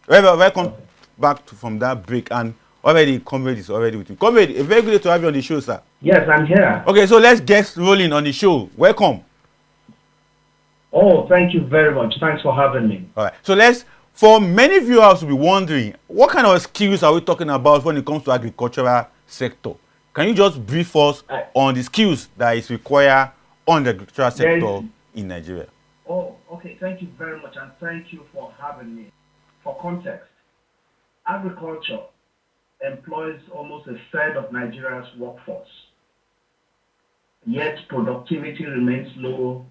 Welcome Okay. back from that break, and already Comrade is already with me. Comrade, a very good day to have you on the show, sir. Yes, I'm here. Okay, so let's get rolling on the show. Welcome. Oh, thank you very much. Thanks for having me. All right. So for many viewers to be wondering, what kind of skills are we talking about when it comes to agricultural sector? Can you just brief us I, on the skills that is required on the agricultural there is, sector in Nigeria? oh, okay. Thank you very much, and thank you for having me. For context, agriculture employs almost a third of Nigeria's workforce, yet productivity remains low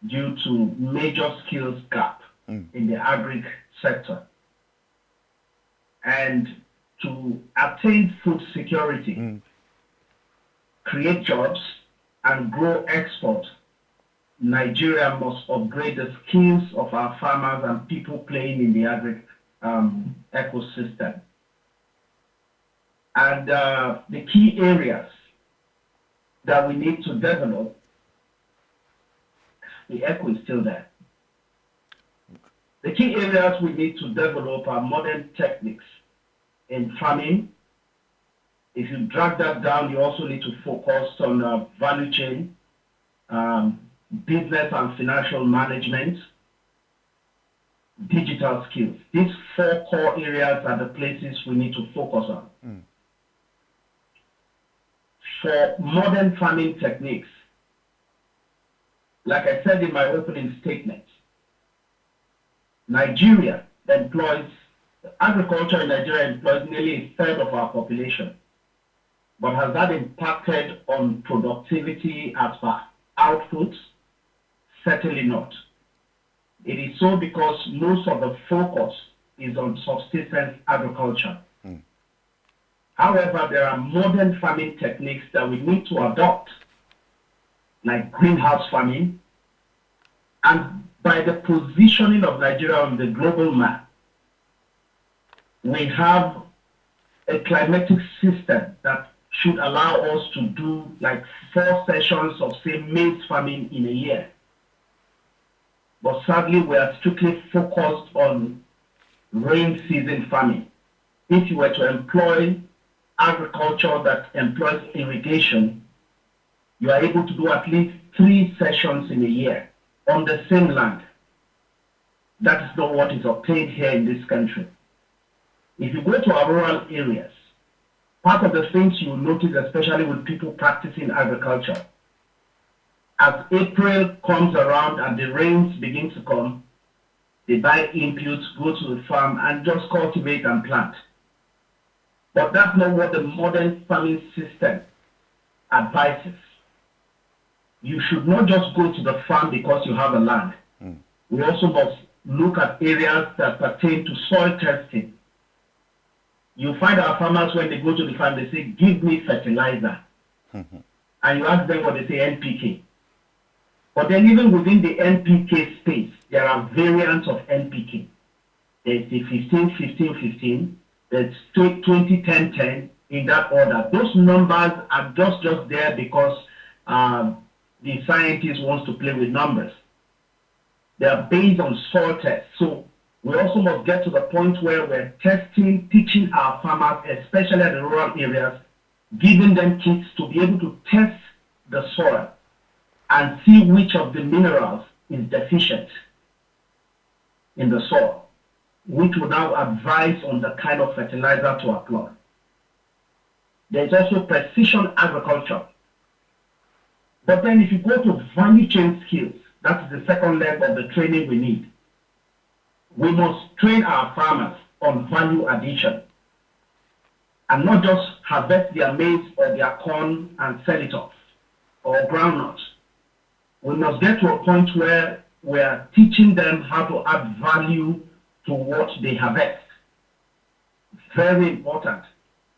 due to major skills gap in the agri sector. And to attain food security, create jobs, and grow export, Nigeria must upgrade the skills of our farmers and people playing in the agri ecosystem. And the key areas that we need to develop, the echo is still there. The key areas we need to develop are modern techniques in farming. If you drag that down, you also need to focus on value chain, business and financial management, digital skills. These four core areas are the places we need to focus on. For modern farming techniques, like I said in my opening statement, agriculture in Nigeria employs nearly a third of our population. But has that impacted on productivity as per output? Certainly not. It is so because most of the focus is on subsistence agriculture. However, there are modern farming techniques that we need to adopt, like greenhouse farming, and by the positioning of Nigeria on the global map, we have a climatic system that should allow us to do like 4 sessions of, say, maize farming in a year. But sadly, we are strictly focused on rain season farming. If you were to employ agriculture that employs irrigation, you are able to do at least 3 sessions in a year on the same land. That is not what is obtained here in this country. If you go to our rural areas, part of the things you will notice, especially with people practicing agriculture, as April comes around and the rains begin to come, they buy inputs, go to the farm, and just cultivate and plant. But that's not what the modern farming system advises. You should not just go to the farm because you have a land. We also must look at areas that pertain to soil testing. You find our farmers, when they go to the farm, they say, give me fertilizer. And you ask them what they say, NPK. But then even within the NPK space, there are variants of NPK. There's the 15-15-15, there's 20-10-10, in that order. Those numbers are just there because the scientist wants to play with numbers. They are based on soil tests. So we also must get to the point where we're teaching our farmers, especially at the rural areas, giving them kits to be able to test the soil and see which of the minerals is deficient in the soil, which will now advise on the kind of fertilizer to apply. There's also precision agriculture. But then if you go to value chain skills, that's the second leg of the training we need. We must train our farmers on value addition and not just harvest their maize or their corn and sell it off, or groundnuts. We must get to a point where we are teaching them how to add value to what they harvest. Very important.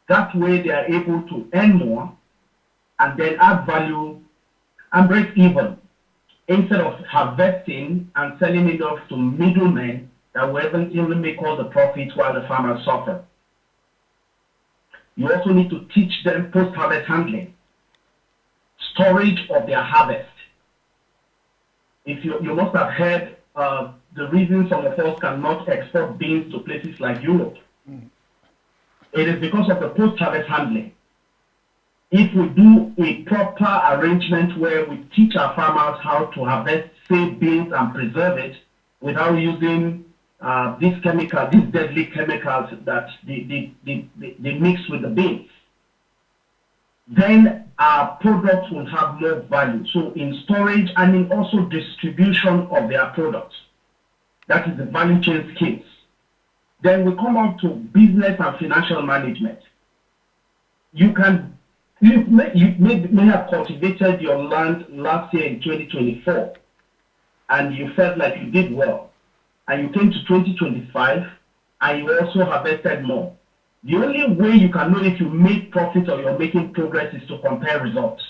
That way they are able to earn more and then add value and break even, instead of harvesting and selling it off to middlemen that will eventually make all the profits while the farmers suffer. You also need to teach them post-harvest handling, storage of their harvest. If you must have heard the reason some of us cannot export beans to places like Europe. It is because of the post-harvest handling. If we do a proper arrangement where we teach our farmers how to harvest, save beans and preserve it without using these deadly chemicals that they mix with the beans, then our products will have more value. So in storage and in also distribution of their products, that is the value chain skills. Then we come on to business and financial management. You may have cultivated your land last year in 2024, and you felt like you did well, and you came to 2025, and you also harvested more. The only way you can know if you made profit or you're making progress is to compare results.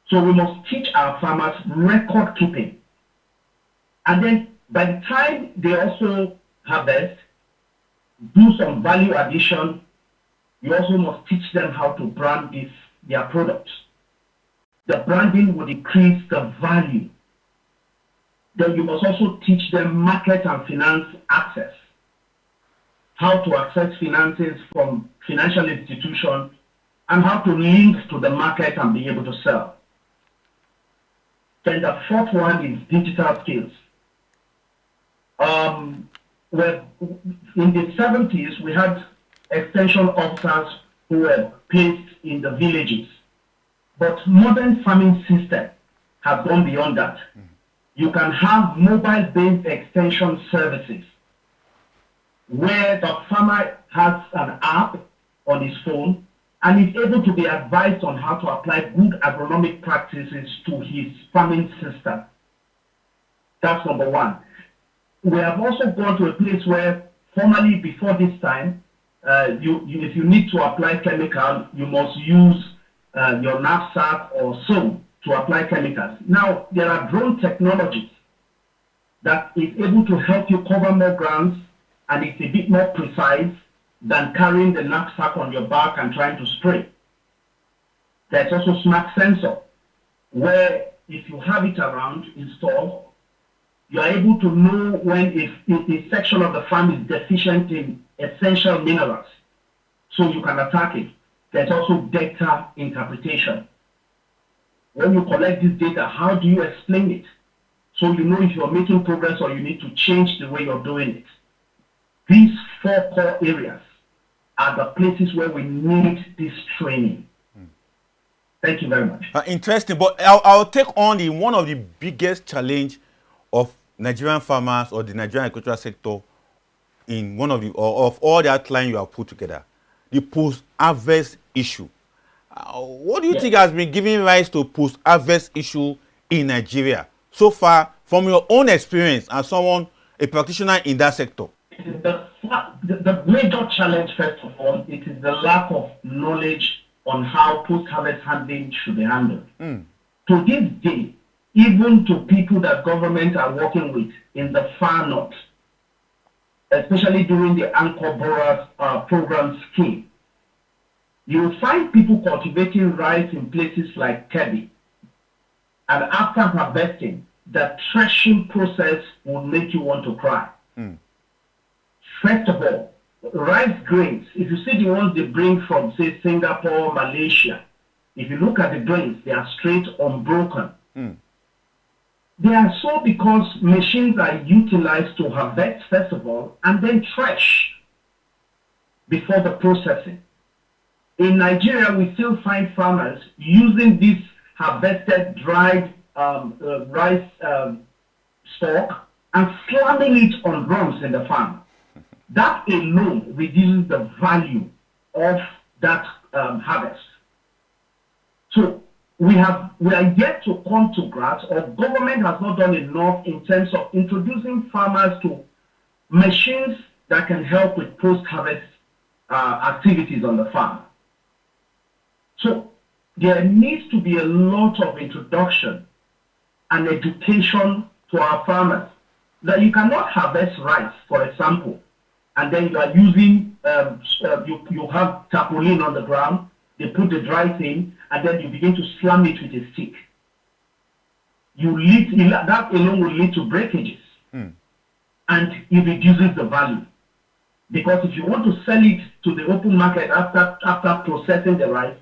So we must teach our farmers record keeping. And then by the time they also harvest, do some value addition, you also must teach them how to brand their products. The branding will increase the value. Then you must also teach them market and finance access. How to access finances from financial institutions and how to link to the market and be able to sell. Then the fourth one is digital skills. Where in the 70s, we had extension officers who were placed in the villages. But modern farming system has gone beyond that. You can have mobile-based extension services where the farmer has an app on his phone and is able to be advised on how to apply good agronomic practices to his farming system. That's number one. We have also gone to a place where formerly before this time, if you need to apply chemical, you must use your knapsack or so to apply chemicals. Now, there are drone technologies that is able to help you cover more grounds, and it's a bit more precise than carrying the knapsack on your back and trying to spray. There's also smart sensor, where if you have it around installed, you are able to know when if a section of the farm is deficient in essential minerals, so you can attack it. There's also data interpretation. When you collect this data, how do you explain it? So you know if you're making progress or you need to change the way you're doing it. These four core areas are the places where we need this training. Thank you very much. Interesting, but I'll take on one of the biggest challenge of Nigerian farmers or the Nigerian agricultural sector in one of the of all the outline you have put together, the post-harvest issue. What do you think has been giving rise to post-harvest issue in Nigeria so far, from your own experience as someone, a practitioner in that sector? The major challenge, first of all, it is the lack of knowledge on how post-harvest handling should be handled. To this day, even to people that government are working with in the far north, especially during the Anchor Borers program scheme, you will find people cultivating rice in places like Kebbi. And after harvesting, the threshing process will make you want to cry. First of all, rice grains, if you see the ones they bring from, say, Singapore, Malaysia, if you look at the grains, they are straight unbroken. They are so because machines are utilized to harvest, first of all, and then thresh before the processing. In Nigeria, we still find farmers using this harvested, dried rice stalk and slamming it on drums in the farm. That alone reduces the value of that harvest. So we are yet to come to grasp, or government has not done enough in terms of introducing farmers to machines that can help with post-harvest activities on the farm. So there needs to be a lot of introduction and education to our farmers that you cannot harvest rice, for example, and then you are using, you have tarpaulin on the ground, they put the dry thing, and then you begin to slam it with a stick. That alone will lead to breakages. and it reduces the value. Because if you want to sell it to the open market after processing the rice,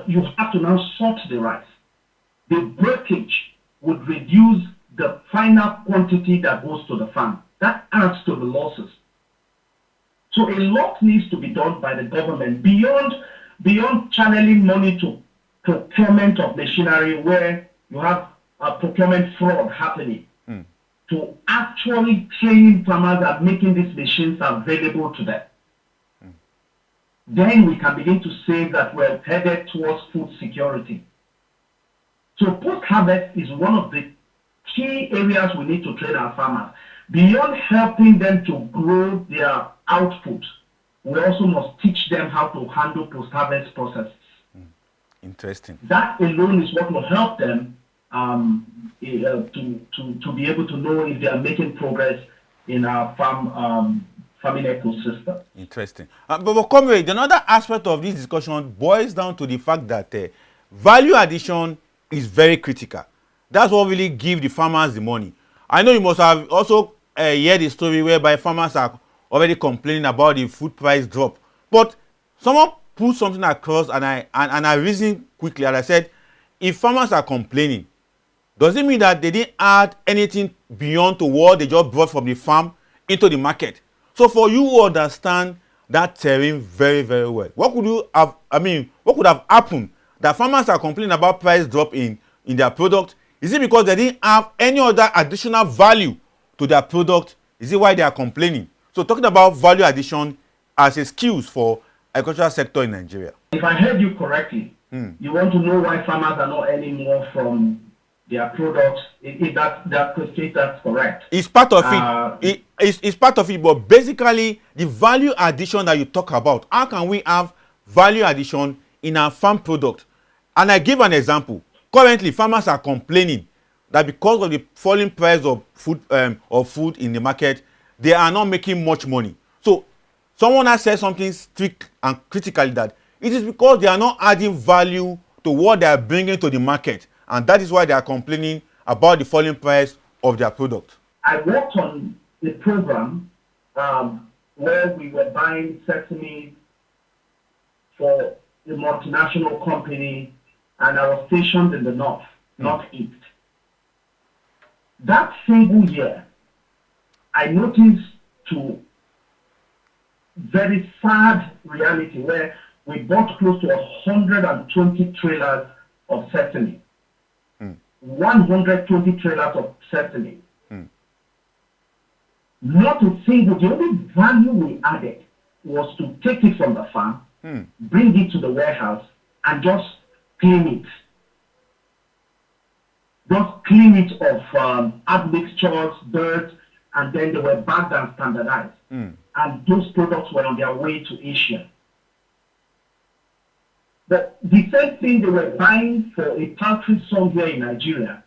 you have to now sort the rice. The breakage would reduce the final quantity that goes to the farm. That adds to the losses. So a lot needs to be done by the government beyond channeling money to procurement of machinery where you have a procurement fraud happening, to actually training farmers and making these machines available to them. Then we can begin to say that we're headed towards food security. So post-harvest is one of the key areas we need to train our farmers. Beyond helping them to grow their output, we also must teach them how to handle post-harvest processes. Interesting. That alone is what will help them to be able to know if they are making progress in our farming ecosystem. Interesting. But comrade, another aspect of this discussion boils down to the fact that value addition is very critical. That's what really gives the farmers the money. I know you must have also heard the story whereby farmers are already complaining about the food price drop. But someone put something across, and I reasoned quickly, and I said, if farmers are complaining, does it mean that they didn't add anything beyond to what they just brought from the farm into the market? So for you who understand that terrain very, very well, what could have happened that farmers are complaining about price drop in their product? Is it because they didn't have any other additional value to their product? Is it why they are complaining? So talking about value addition as a skills for agricultural sector in Nigeria. If I heard you correctly, you want to know why farmers are not earning more from their products. If that's correct. It's part of it. It's part of it, but basically the value addition that you talk about. How can we have value addition in our farm product? And I give an example. Currently, farmers are complaining that because of the falling price of food in the market, they are not making much money. So someone has said something strict and critically that it is because they are not adding value to what they are bringing to the market, and that is why they are complaining about the falling price of their product. I worked on a program where we were buying sesame for a multinational company, and I was stationed in the northeast. That single year, I noticed to very sad reality where we bought close to 120 trailers of sesame. 120 trailers of sesame. Not a single, the only value we added was to take it from the farm, bring it to the warehouse, and just clean it. Just clean it of admixtures, dirt, and then they were bagged and standardized. And those products were on their way to Asia. But the same thing they were buying for a poultry sum here in Nigeria,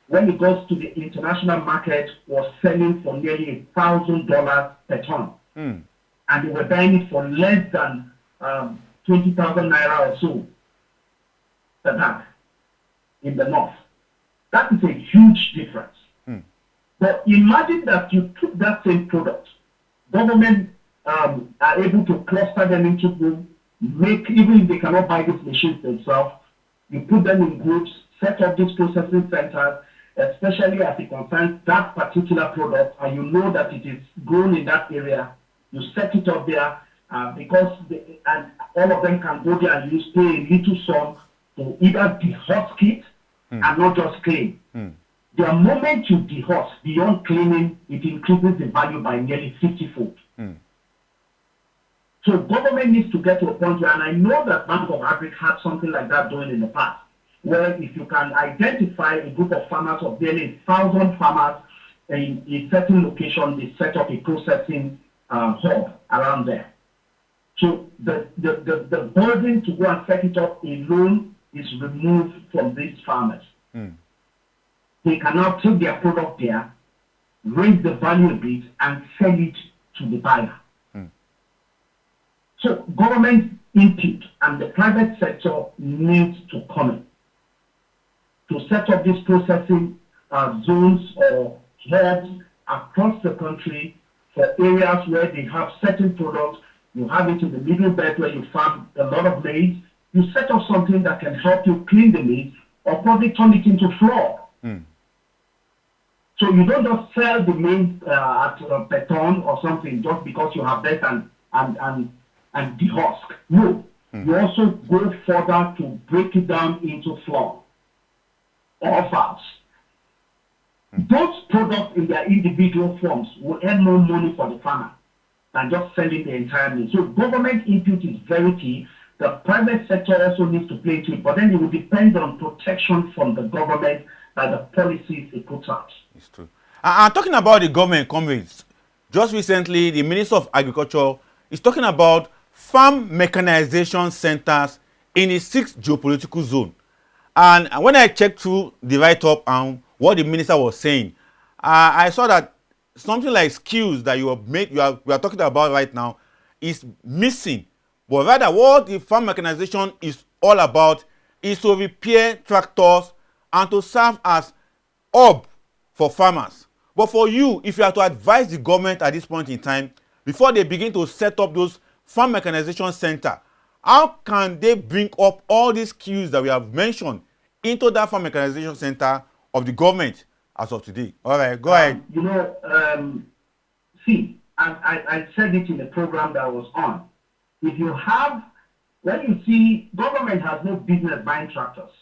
when it goes to the international market, was selling for nearly $1,000 per ton. And they were buying it for less than 20,000 naira or so per bag in the north. That is a huge difference. But imagine that you took that same product, government are able to cluster them into groups, even if they cannot buy these machines themselves, you put them in groups, set up these processing centers, especially as it concerns that particular product, and you know that it is grown in that area, you set it up there, because and all of them can go there and pay a little sum to either dehusk it and not just clean. The moment you dehusk, beyond cleaning, it increases the value by nearly 50-fold. So government needs to get to a point where, and I know that Bank of Africa had something like that doing in the past, where if you can identify a group of farmers of nearly 1,000 farmers in a certain location, they set up a processing hub around there. So the burden to go and set it up alone is removed from these farmers. They can now take their product there, raise the value a bit, and sell it to the buyer. So government input and the private sector needs to come in to set up these processing zones or hubs across the country for areas where they have certain products. You have it in the middle belt where you farm a lot of maize. You set up something that can help you clean the maize or probably turn it into flour. So you don't just sell the maize at per ton or something just because you have that and dehusk. No, you also go further to break it down into flour or fats. Those products in their individual forms will earn more money for the farmer than just selling the entire maize. So government input is very key. The private sector also needs to play into it, but then it will depend on protection from the government by the policies it puts out. It's true. Talking about the government, comrades, just recently the Minister of Agriculture is talking about farm mechanization centers in the 6th geopolitical zone. And when I checked through the write-up and what the minister was saying, I saw that something like skills that we are talking about right now is missing. But rather, what the farm mechanization is all about is to repair tractors and to serve as hub for farmers. But for you, if you are to advise the government at this point in time, before they begin to set up those farm mechanization center, how can they bring up all these skills that we have mentioned into that farm mechanization center of the government as of today? All right, go ahead. See, I said it in the program that I was on. If you have, when you see government has no business buying tractors.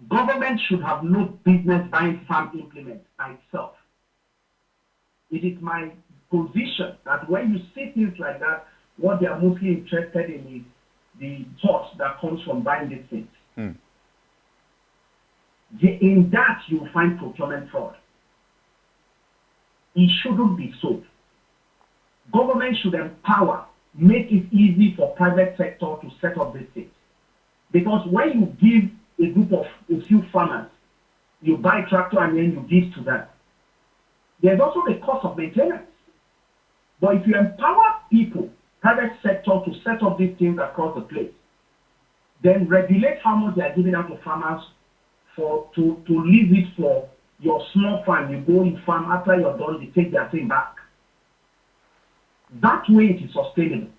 Government should have no business buying farm implements by itself. It is my position that when you see things like that, what they are mostly interested in is the thought that comes from buying these things. In that, you will find procurement fraud. It shouldn't be so. Government should empower, make it easy for private sector to set up these things. Because when you give a group of a few farmers, you buy tractor and then you give to them, there's also the cost of maintenance. But if you empower people, private sector, to set up these things across the place, then regulate how much they are giving out to farmers to leave it for your small farm. You go in farm, after you're done, they take their thing back. That way it is sustainable.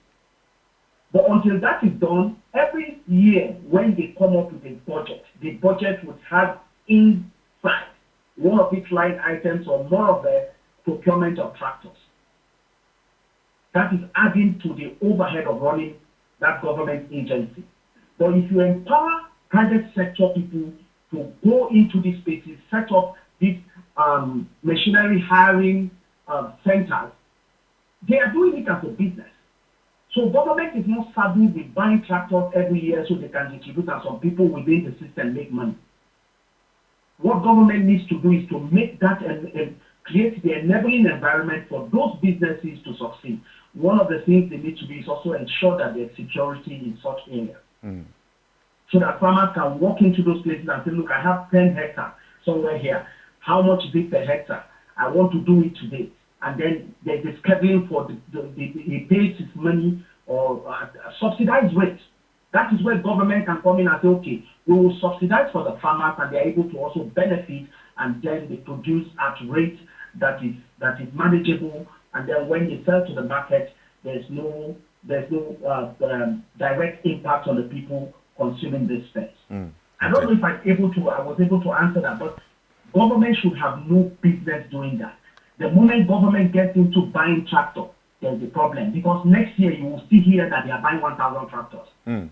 But until that is done, every year when they come up with the budget would have inside one of its line items or more of the procurement of tractors. That is adding to the overhead of running that government agency. But if you empower private sector people to go into these spaces, set up these machinery hiring centers, they are doing it as a business. So government is not saddled with buying tractors every year so they can distribute and some people within the system make money. What government needs to do is to make that and create the enabling environment for those businesses to succeed. One of the things they need to do is also ensure that there's security in such areas. So that farmers can walk into those places and say, look, I have 10 hectares somewhere here. How much is it per hectare? I want to do it today. And then there's the scheduling for he pays his money or subsidized rate. That is where government can come in and say, okay, we will subsidize for the farmers and they're able to also benefit, and then they produce at rate that is manageable, and then when they sell to the market, there's no direct impact on the people consuming these things. I don't know if I was able to answer that, but government should have no business doing that. The moment government gets into buying tractor, there's a problem, because next year you will still hear that they are buying 1,000 tractors.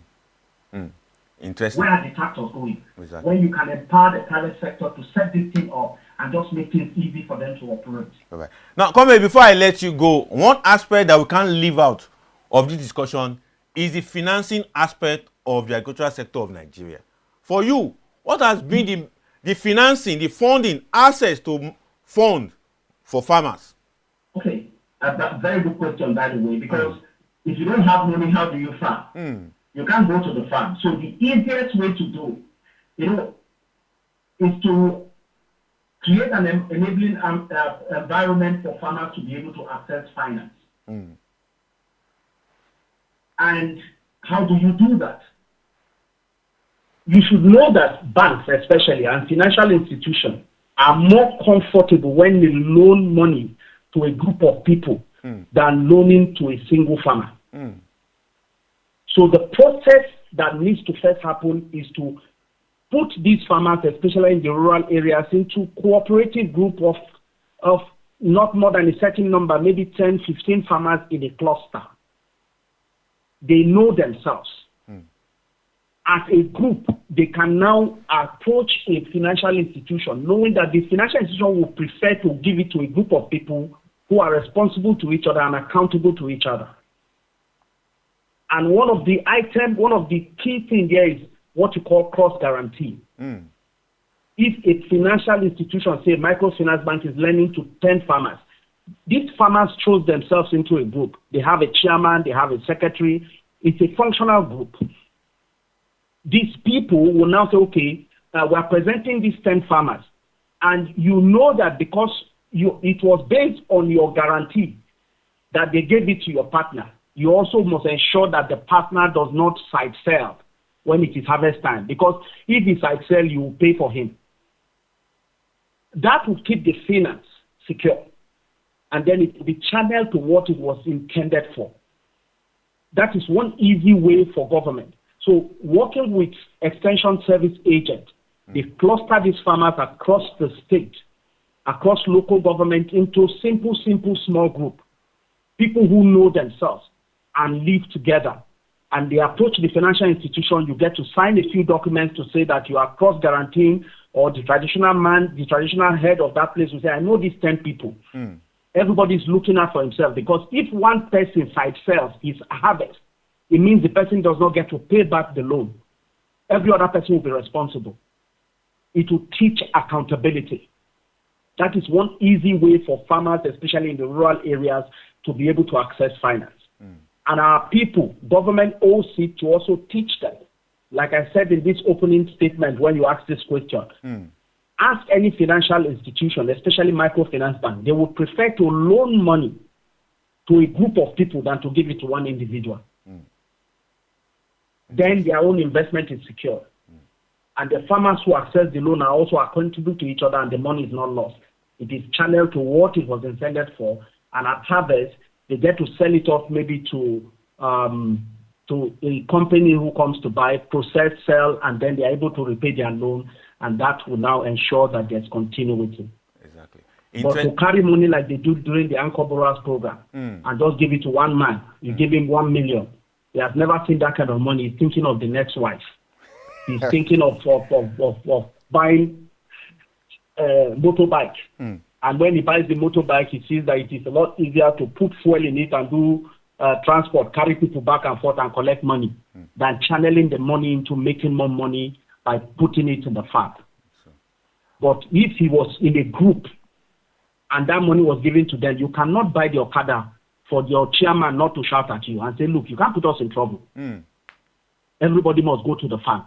Interesting. Where are the tractors going? Exactly. When you can empower the private sector to set this thing up and just make things easy for them to operate. All right. Now, Kwame, before I let you go, one aspect that we can't leave out of this discussion is the financing aspect of the agricultural sector of Nigeria. For you, what has been the financing, the funding, access to fund for farmers? Okay, that's a very good question, by the way, because if you don't have money, how do you farm? You can't go to the farm. So the easiest way to do, is to create an enabling environment for farmers to be able to access finance. And how do you do that? You should know that banks, especially, and financial institutions, are more comfortable when they loan money to a group of people than loaning to a single farmer. So the process that needs to first happen is to put these farmers, especially in the rural areas, into cooperative group of not more than a certain number, maybe 10, 15 farmers in a cluster. They know themselves. As a group, they can now approach a financial institution, knowing that the financial institution will prefer to give it to a group of people who are responsible to each other and accountable to each other. And one of the key things there is what you call cross guarantee. If a financial institution, say microfinance bank, is lending to 10 farmers, these farmers chose themselves into a group. They have a chairman, they have a secretary. It's a functional group. These people will now say, okay, we're presenting these 10 farmers. And you know that because it was based on your guarantee that they gave it to your partner, you also must ensure that the partner does not side sell when it is harvest time. Because if he side sell, you will pay for him. That will keep the finance secure. And then it will be channeled to what it was intended for. That is one easy way for government. So working with extension service agents, they cluster these farmers across the state, across local government into simple, small group. People who know themselves and live together. And they approach the financial institution, you get to sign a few documents to say that you are cross-guaranteeing, or the traditional man, the traditional head of that place will say, I know these 10 people. Everybody's looking out for himself, because if one person side sells his harvest, it means the person does not get to pay back the loan. Every other person will be responsible. It will teach accountability. That is one easy way for farmers, especially in the rural areas, to be able to access finance. And our people, government owes it to also teach them. Like I said in this opening statement when you asked this question, ask any financial institution, especially microfinance bank, they would prefer to loan money to a group of people than to give it to one individual. Then their own investment is secure. And the farmers who access the loan are also accountable to each other, and the money is not lost. It is channeled to what it was intended for, and at harvest, they get to sell it off maybe to a company who comes to buy, process, sell, and then they're able to repay their loan, and that will now ensure that there's continuity. Exactly. But to carry money like they do during the Anchor Borrowers program and just give it to one man, you give him 1 million. He has never seen that kind of money. He's thinking of the next wife. He's thinking of buying a motorbike. And when he buys the motorbike, he sees that it is a lot easier to put fuel in it and do transport, carry people back and forth and collect money than channeling the money into making more money by putting it in the farm. But if he was in a group and that money was given to them, you cannot buy the Okada for your chairman not to shout at you and say, look, you can't put us in trouble. Everybody must go to the farm.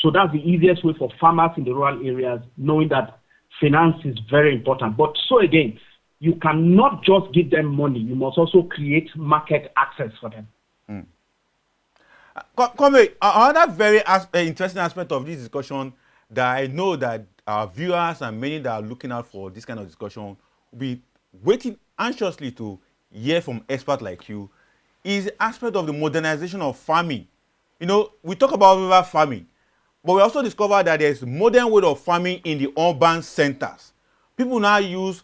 So that's the easiest way for farmers in the rural areas, knowing that finance is very important. But so again, you cannot just give them money. You must also create market access for them. Another very interesting aspect of this discussion that I know that our viewers and many that are looking out for this kind of discussion will be waiting anxiously to hear from experts like you is the aspect of the modernization of farming. You know, we talk about rural farming, but we also discover that there's modern way of farming in the urban centers. People now use,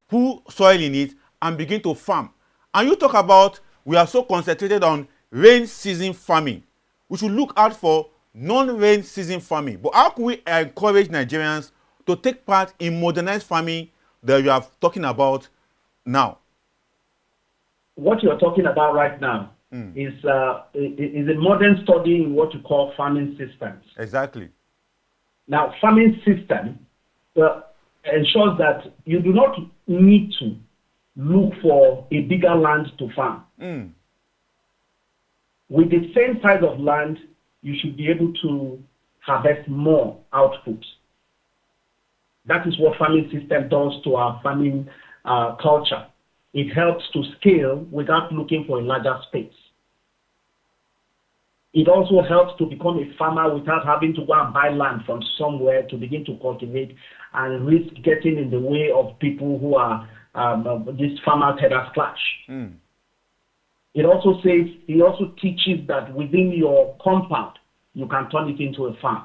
put soil in it and begin to farm. And you talk about we are so concentrated on rain season farming. We should look out for non-rain season farming. But how can we encourage Nigerians to take part in modernized farming that you are talking about now? What you're talking about right now is a modern study in what you call farming systems. Exactly. Now, farming system ensures that you do not need to look for a bigger land to farm. With the same size of land, you should be able to harvest more output. That is what farming system does to our farming culture. It helps to scale without looking for a larger space. It also helps to become a farmer without having to go and buy land from somewhere to begin to cultivate and risk getting in the way of people who are this farmer headers clash. It also teaches that within your compound, you can turn it into a farm,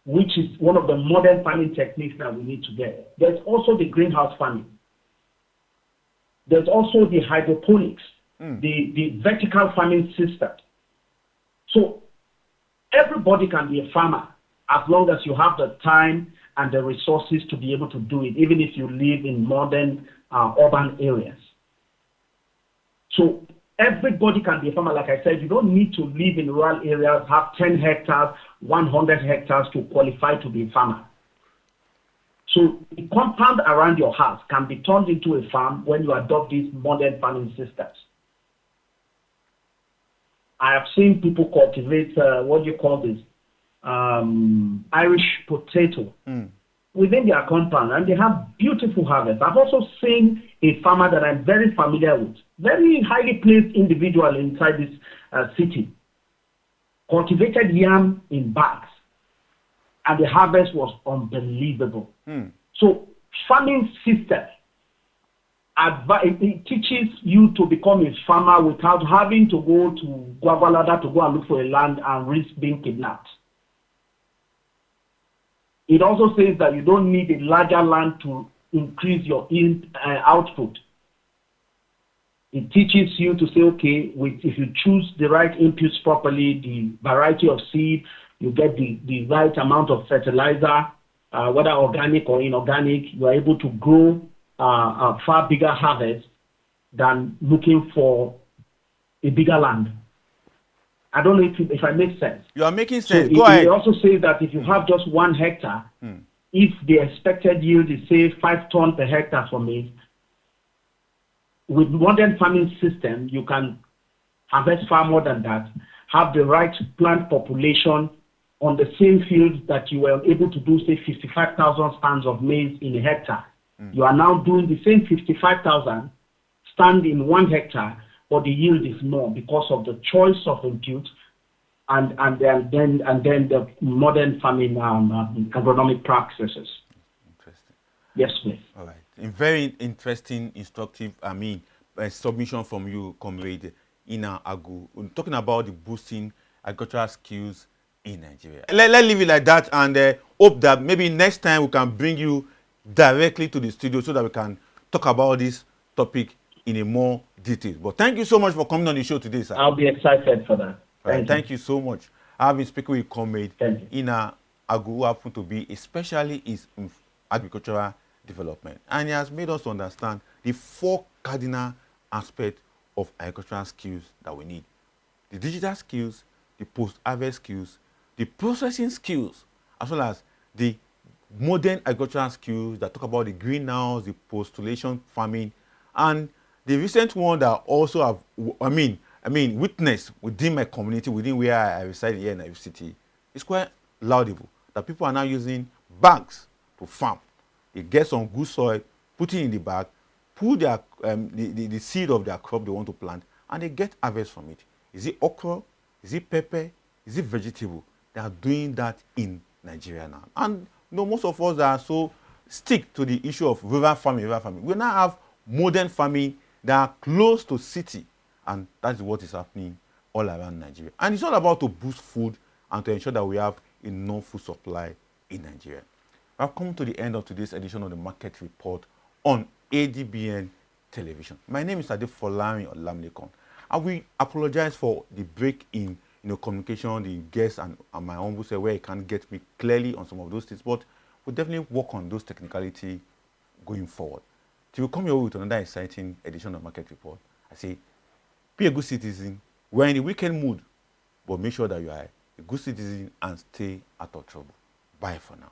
which is one of the modern farming techniques that we need to get. There's also the greenhouse farming. There's also the hydroponics, the vertical farming system. So everybody can be a farmer as long as you have the time and the resources to be able to do it, even if you live in modern urban areas. So everybody can be a farmer. Like I said, you don't need to live in rural areas, have 10 hectares, 100 hectares to qualify to be a farmer. So the compound around your house can be turned into a farm when you adopt these modern farming systems. I have seen people cultivate, Irish potato within their compound, and they have beautiful harvest. I've also seen a farmer that I'm very familiar with, very highly placed individual inside this city, cultivated yam in bags, and the harvest was unbelievable. So farming system, it teaches you to become a farmer without having to go to Guagualada to go and look for a land and risk being kidnapped. It also says that you don't need a larger land to increase your output. It teaches you to say, okay, if you choose the right inputs properly, the variety of seed, you get the right amount of fertilizer, whether organic or inorganic, you are able to grow a far bigger harvest than looking for a bigger land. I don't know if I make sense. You are making sense. So Go ahead. It also says that if you have just 1 hectare, if the expected yield is, say, 5 tons per hectare from it, with modern farming system, you can harvest far more than that, have the right plant population on the same field that you were able to do, say, 55,000 stands of maize in a hectare. You are now doing the same 55,000 stand in 1 hectare, but the yield is more because of the choice of input and then the modern farming agronomic practices. Interesting. Yes, please. All right. A very interesting, instructive, submission from you, Comrade Ina Agu. We're talking about the boosting agricultural skills in Nigeria. Let's leave it like that and hope that maybe next time we can bring you directly to the studio so that we can talk about this topic in a more detail. But thank you so much for coming on the show today, sir. I'll be excited for that. Thank you so much. I've been speaking with Comrade Ina Agu, who happen to be a specialist in agricultural development. And he has made us understand the 4 cardinal aspects of agricultural skills that we need. The digital skills, the post-harvest skills, the processing skills, as well as the modern agricultural skills that talk about the greenhouse, the postulation farming, and the recent one that also have, witnessed within my community, within where I reside here in Nairobi City, is quite laudable that people are now using bags to farm. They get some good soil, put it in the bag, put their the seed of their crop they want to plant, and they get harvest from it. Is it okra? Is it pepper? Is it vegetable? They are doing that in Nigeria now. And most of us are so stick to the issue of rural farming. We now have modern farming that are close to city, and that's what is happening all around Nigeria. And it's all about to boost food and to ensure that we have enough food supply in Nigeria. I've come to the end of today's edition of the Market Report on ADBN Television. My name is Adefolami Olamilekon. I will apologize for the break in communication, the guests and my humble self, where you can't get me clearly on some of those things, but we'll definitely work on those technicality going forward. Till we come here with another exciting edition of Market Report, I say, be a good citizen. We're in the weekend mood, but make sure that you are a good citizen and stay out of trouble. Bye for now.